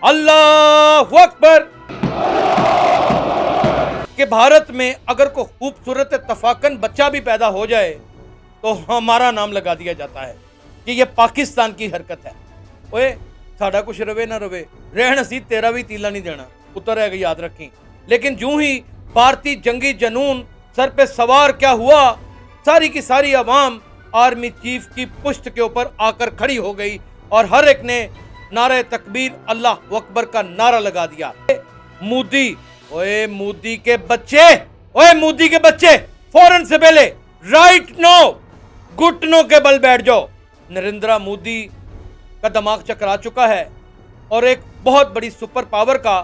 अल्लाहु अकबर। कि भारत में अगर कोई खूबसूरत तफाकन बच्चा भी पैदा हो जाए तो हमारा नाम लगा दिया जाता है कि यह पाकिस्तान की हरकत है। ओए साड़ा कुछ रवे ना रवे, रहन सी तेरा भी तीला नहीं देना, उतर है याद रखी। लेकिन जूं ही भारतीय जंगी जनून सर पे सवार क्या हुआ, सारी की सारी अवाम आर्मी चीफ की पुश्त के ऊपर आकर खड़ी हो गई और हर एक ने नारे तकबीर अल्लाह अकबर का नारा लगा दिया। मोदी, ओए मोदी के बच्चे, ओए मोदी के बच्चे, फौरन से पहले राइट नो घुटनों के बल बैठ जाओ। नरेंद्र मोदी का दिमाग चकरा चुका है और एक बहुत बड़ी सुपर पावर का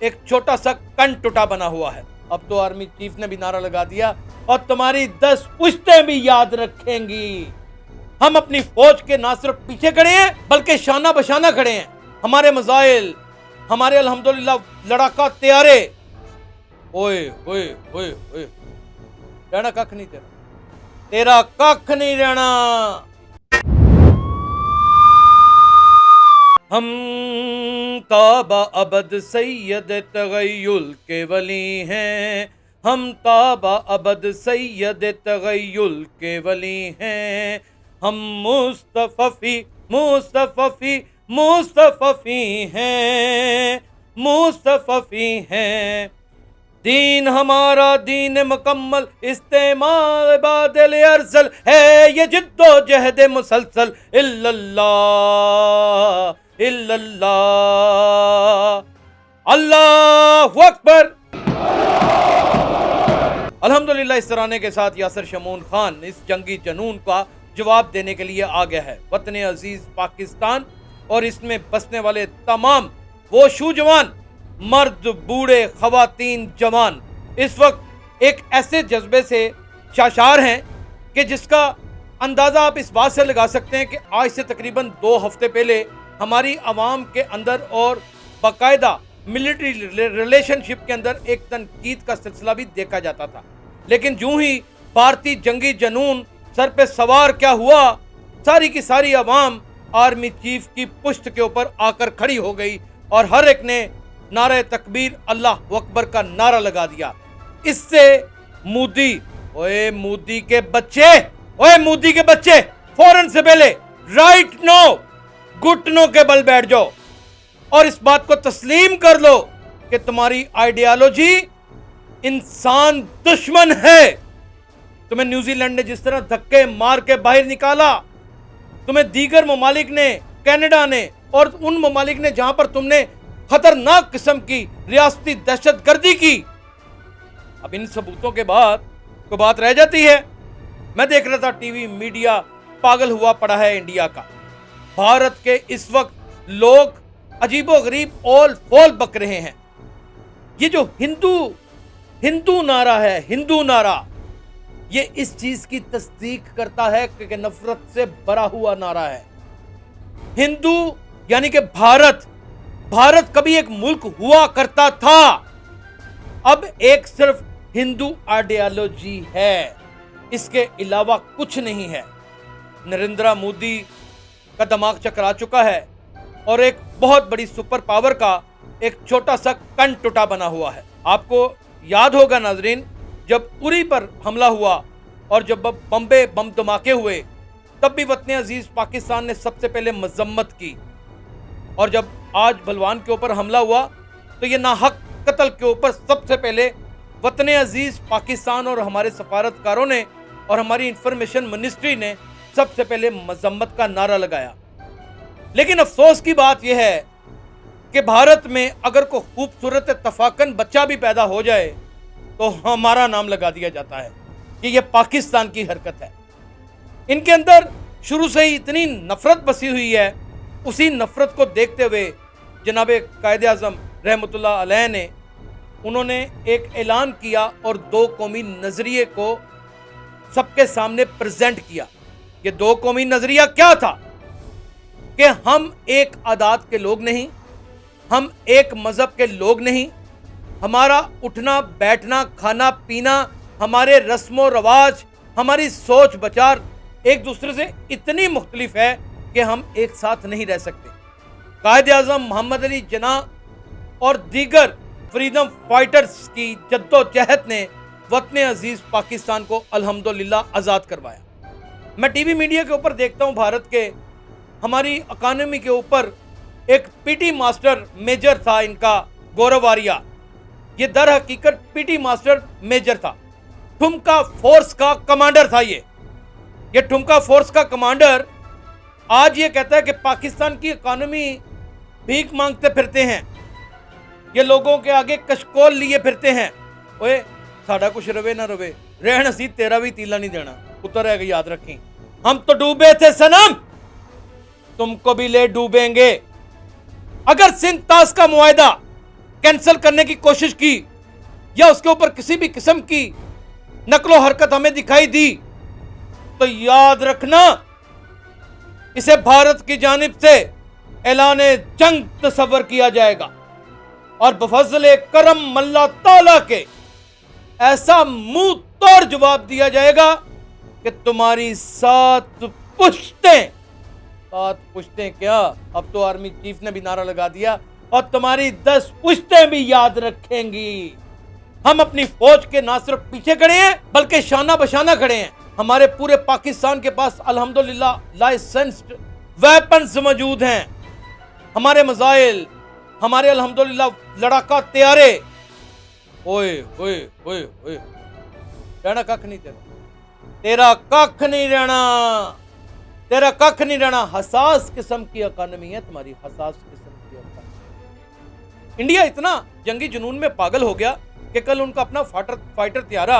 एक छोटा सा कण टूटा बना हुआ है। अब तो आर्मी चीफ ने भी नारा लगा दिया और तुम्हारी 10 पुश्तें भी याद रखेंगी। हम अपनी फौज के ना सिर्फ पीछे खड़े हैं बल्कि शाना बशाना खड़े हैं। हमारे मिसाइल, हमारे अल्हम्दुलिल्लाह लड़ाका तैयारे। ओए ओए ओए ओए, रहना कख नहीं तेरा कख नहीं रहना। हम ताबा अबद सैयद तगय्युल के वली हैं, हम ताबा अबद सैयद तगय्युल के वली हैं, हम मुस्तफी मुस्तफी मुस्तफी हैं, मुस्तफी हैं। दीन हमारा दीन मुकम्मल, इस्तेमाल बादल अरसल है ये जिद्दो जहद मुसलसल, इल्लल्लाह इल्लल्लाह अल्लाहु अकबर। अल्हम्दुलिल्लाह इस तराने के साथ यासिर शमून खान इस जंगी जनून का जवाब देने के लिए आ गया है। वतन अजीज पाकिस्तान और इसमें बसने वाले तमाम वो शू जवान, मर्द बूढ़े खवातीन जवान इस वक्त एक ऐसे जज्बे से शाशार हैं कि जिसका अंदाज़ा आप इस बात से लगा सकते हैं कि आज से तकरीबन 2 हफ्ते पहले हमारी आवाम के अंदर और बाकायदा मिलिट्री रिलेशनशिप के अंदर एक तनकीद का सिलसिला भी देखा जाता था। लेकिन जूं ही भारतीय जंगी जनून सर पे सवार क्या हुआ, सारी की सारी अवाम आर्मी चीफ की पुश्त के ऊपर आकर खड़ी हो गई और हर एक ने नारे तकबीर अल्लाह अकबर का नारा लगा दिया। इससे मोदी, ओए मोदी के बच्चे, ओए मोदी के बच्चे, फौरन से पहले राइट नो घुटनों के बल बैठ जाओ और इस बात को तस्लीम कर लो कि तुम्हारी आइडियोलॉजी इंसान दुश्मन है। तुम्हें न्यूजीलैंड ने जिस तरह धक्के मार के बाहर निकाला, तुम्हें दीगर ममालिक ने, कनाडा ने और उन ममालिक ने जहां पर तुमने खतरनाक किस्म की रियासती दहशतगर्दी की, अब इन सबूतों के बाद कोई बात रह जाती है। मैं देख रहा था टीवी, मीडिया पागल हुआ पड़ा है इंडिया का। भारत के इस वक्त लोग अजीबो गरीब ओल फोल बक रहे हैं। ये जो हिंदू नारा है, हिंदू नारा, ये इस चीज की तस्दीक करता है कि नफरत से भरा हुआ नारा है। हिंदू यानी कि भारत कभी एक मुल्क हुआ करता था, अब एक सिर्फ हिंदू आइडियोलॉजी है, इसके अलावा कुछ नहीं है। नरेंद्र मोदी का दिमाग चकरा चुका है और एक बहुत बड़ी सुपर पावर का एक छोटा सा कण टूटा बना हुआ है। आपको याद होगा नाजरीन, जब उरी पर हमला हुआ और जब बम्बे बम धमाके हुए तब भी वतन अजीज पाकिस्तान ने सबसे पहले मजम्मत की, और जब आज बलवान के ऊपर हमला हुआ तो ये नाहक कत्ल के ऊपर सबसे पहले वतन अजीज पाकिस्तान और हमारे सफारतकारों ने और हमारी इंफॉर्मेशन मिनिस्ट्री ने सबसे पहले मजम्मत का नारा लगाया। लेकिन अफसोस की बात यह है कि भारत में अगर कोई खूबसूरत तफाकन बच्चा भी पैदा हो जाए तो हमारा नाम लगा दिया जाता है कि यह पाकिस्तान की हरकत है। इनके अंदर शुरू से ही इतनी नफरत बसी हुई है। उसी नफरत को देखते हुए जनाब कायदे आज़म रहमतुल्लाह अलैह ने उन्होंने एक ऐलान किया और 2 कौमी नज़रिए को सबके सामने प्रेजेंट किया। ये 2 कौमी नज़रिया क्या था कि हम एक आदात के लोग नहीं, हम एक मज़हब के लोग नहीं, हमारा उठना बैठना खाना पीना, हमारे रस्मो रवाज, हमारी सोच विचार एक दूसरे से इतनी मुख्तलिफ है कि हम एक साथ नहीं रह सकते। कायद आज़म मोहम्मद अली जिन्नाह और दीगर फ्रीडम फाइटर्स की जद्दोजहद ने वतन अजीज पाकिस्तान को अल्हम्दुलिल्लाह आज़ाद करवाया। मैं टीवी मीडिया के ऊपर देखता हूं, भारत के हमारी इकानमी के ऊपर एक पीटी मास्टर मेजर था इनका, गौरव आर्या। ये दर हकीकत पीटी मास्टर मेजर था, ठुमका फोर्स का कमांडर था। ये ठुमका फोर्स का कमांडर आज ये कहता है कि पाकिस्तान की इकानमी भीख मांगते फिरते हैं, ये लोगों के आगे कशकोल लिए फिरते हैं। ओए साड़ा कुछ रवे ना रवे, रहन सी तेरा भी तीला नहीं देना, उतर है, याद रखें। हम तो डूबे थे सनम, तुमको भी ले डूबेंगे। अगर सिंध ताश का मुआहदा कैंसिल करने की कोशिश की या उसके ऊपर किसी भी किस्म की नकलो हरकत हमें दिखाई दी तो याद रखना, इसे भारत की जानिब से ऐलाने जंग तस्वर किया जाएगा और बफजले करम अल्लाह ताला के ऐसा मुंह तोड़ जवाब दिया जाएगा कि तुम्हारी सात पुश्तें क्या, अब तो आर्मी चीफ ने भी नारा लगा दिया, और तुम्हारी 10 पुश्तें भी याद रखेंगी। हम अपनी फौज के ना सिर्फ पीछे खड़े हैं बल्कि शाना बशाना खड़े हैं। हमारे पूरे पाकिस्तान के पास अल्हम्दुलिल्लाह लाइसेंस्ड वेपन्स मौजूद हैं। हमारे मिसाइल, हमारे अल्हम्दुलिल्लाह लड़ाका तैयारे। ओए ओए ओए ओए, रहना कख नहीं तेरा कख नहीं रहना, तेरा कख नहीं रहना। हसास किस्म की इकानमी है तुम्हारी, हसास किस्म की इकानमी। इंडिया इतना जंगी जुनून में पागल हो गया कि कल उनका अपना फाइटर त्यारा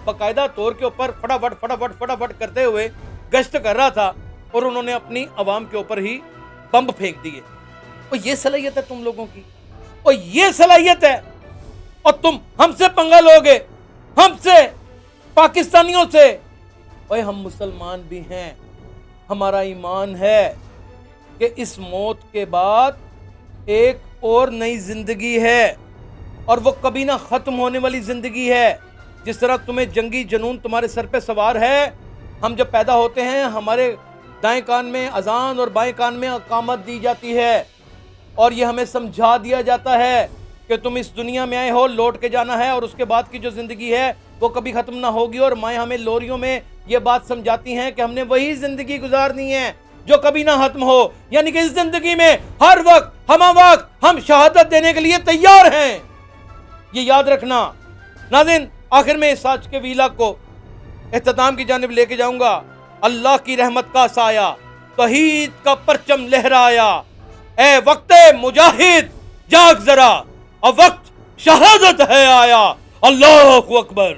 बाकायदा तौर के ऊपर फटाफट करते हुए गश्त कर रहा था और उन्होंने अपनी आवाम के ऊपर ही बम फेंक दिए। और ये सलाहियत है तुम लोगों की, और ये सलाहियत है, और तुम हमसे पंगा लोगे, हमसे, पाकिस्तानियों से। ओए हम मुसलमान भी हैं, हमारा ईमान है कि इस मौत के बाद एक और नई जिंदगी है और वो कभी ना खत्म होने वाली जिंदगी है। जिस तरह तुम्हें जंगी जुनून तुम्हारे सर पे सवार है, हम जब पैदा होते हैं हमारे दाएं कान में अजान और बाएं कान में अकामत दी जाती है और ये हमें समझा दिया जाता है कि तुम इस दुनिया में आए हो, लौट के जाना है और उसके बाद की जो जिंदगी है वो कभी खत्म ना होगी। और माएँ हमें लोरियों में ये बात समझाती हैं कि हमने वही जिंदगी गुजारनी है जो कभी ना खत्म हो, यानी कि इस जिंदगी में हर वक्त हम शहादत देने के लिए तैयार हैं। ये याद रखना। नाज़रीन, आखिर में इस आज के वीला को इख्तिताम की जानिब लेके जाऊंगा। अल्लाह की रहमत का साया, तौहीद का परचम लहराया, ए वक्ते मुजाहिद जाग जरा, अब वक्त शहादत है आया। अल्लाहु अकबर।